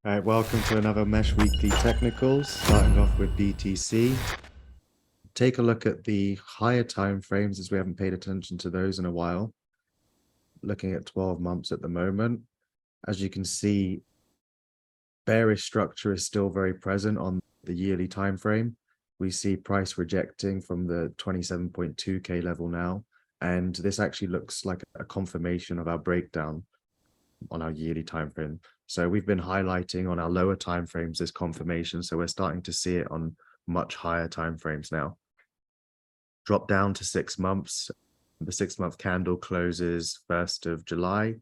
All right, welcome to another Mesh Weekly Technicals, starting off with BTC. Take a look at the higher time frames as we haven't paid attention to those in a while. Looking at 12 months at the moment. As you can see, bearish structure is still very present on the yearly time frame. We see price rejecting from the 27.2K level now, and this actually looks like a confirmation of our breakdown on our yearly time frame. So we've been highlighting on our lower time frames this confirmation, so we're starting to see it on much higher time frames now. Drop down to 6 months. The 6-month candle closes 1st of July,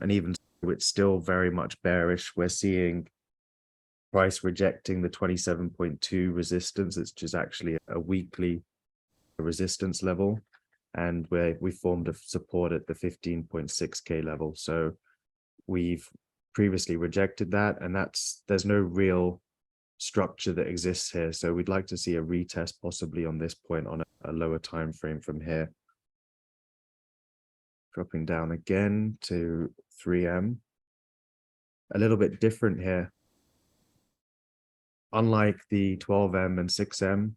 and even so, it's still very much bearish. We're seeing price rejecting the 27.2 resistance, which is actually a weekly resistance level, and we formed a support at the 15.6K level. So we've previously rejected that, and there's no real structure that exists here. So we'd like to see a retest possibly on this point on a lower time frame from here. Dropping down again to 3M. A little bit different here. Unlike the 12M and 6M,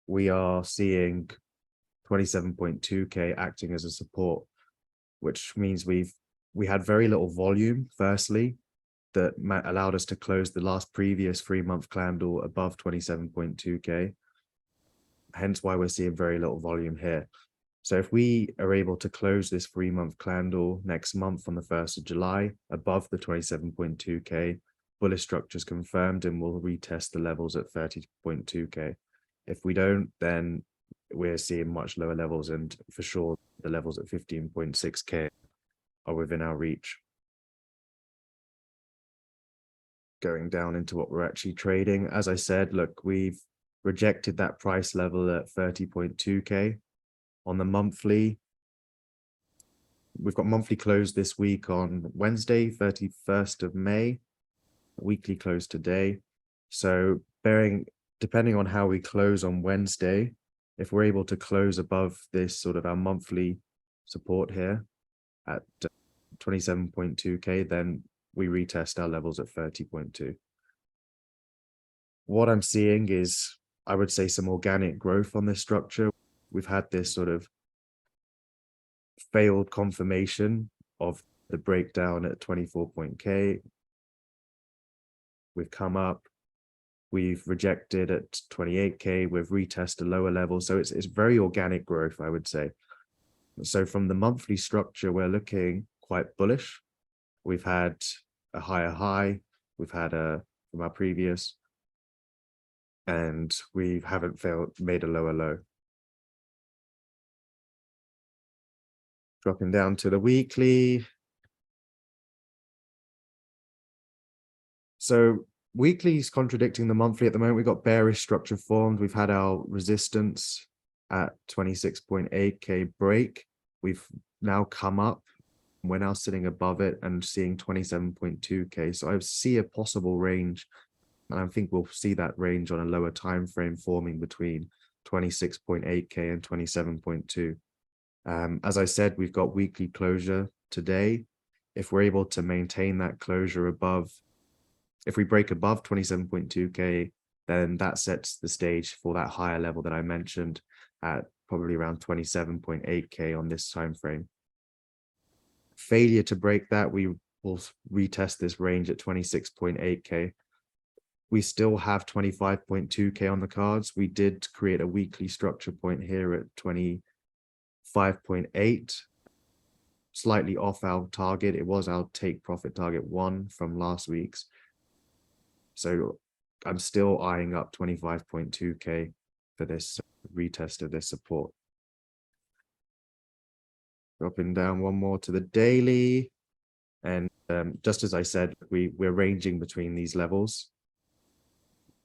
we are seeing 27.2K acting as a support, which means we had very little volume, firstly, that allowed us to close the previous 3-month candle above 27.2K. Hence why we're seeing very little volume here. So if we are able to close this 3-month candle next month on the 1st of July above the 27.2K, bullish structure is confirmed, and we'll retest the levels at 30.2K. If we don't, then we're seeing much lower levels, and for sure the levels at 15.6K are within our reach. Going down into what we're actually trading. As I said, look, we've rejected that price level at 30.2K. On the monthly, we've got monthly close this week on Wednesday, 31st of May, weekly close today. So depending on how we close on Wednesday, if we're able to close above this sort of our monthly support here at 27.2K, then we retest our levels at 30.2. What I'm seeing is, I would say, some organic growth on this structure. We've had this sort of failed confirmation of the breakdown at 24K. We've come up, we've rejected at 28K, we've retested a lower level. So it's very organic growth, I would say. So from the monthly structure, we're looking quite bullish. We've had a higher high, we've had from our previous, and we haven't made a lower low. Dropping down to the weekly. So weekly is contradicting the monthly at the moment. We've got bearish structure formed. We've had our resistance at 26.8K break. We've now come up. We're now sitting above it and seeing 27.2K. So I see a possible range, and I think we'll see that range on a lower time frame forming between 26.8K and 27.2. As I said, we've got weekly closure today. If we're able to maintain that closure above, if we break above 27.2K, then that sets the stage for that higher level that I mentioned at probably around 27.8K on this time frame. Failure to break that, we will retest this range at 26.8K. We still have 25.2K on the cards. We did create a weekly structure point here at 25.8, slightly off our target. It was our take profit target 1 from last week's. So I'm still eyeing up 25.2K for this retest of this support. Dropping down one more to the daily. And just as I said, we're ranging between these levels.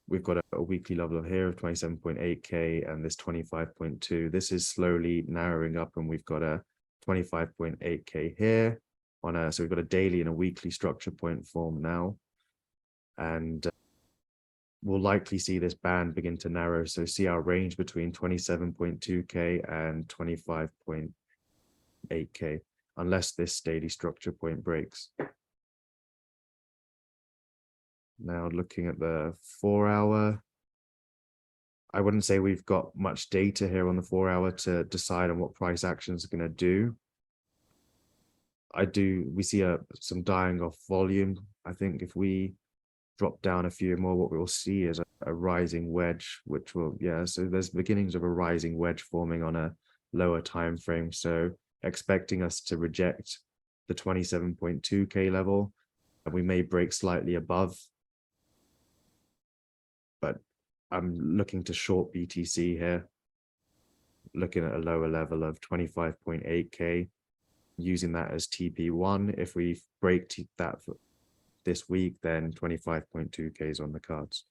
We've got a weekly level here of 27.8K and this 25.2. This is slowly narrowing up, and we've got a 25.8K here so we've got a daily and a weekly structure point formed now. And we'll likely see this band begin to narrow. So see our range between 27.2K and 25.8K, unless this daily structure point breaks. Now looking at the 4-hour, I wouldn't say we've got much data here on the 4-hour to decide on what price action is going to do. We see some dying off volume. I think if we drop down a few more, what we'll see is a rising wedge, which will, so there's beginnings of a rising wedge forming on a lower time frame. So expecting us to reject the 27.2K level, and we may break slightly above. But I'm looking to short BTC here, looking at a lower level of 25.8K, using that as TP1. If we break that this week, then 25.2K is on the cards.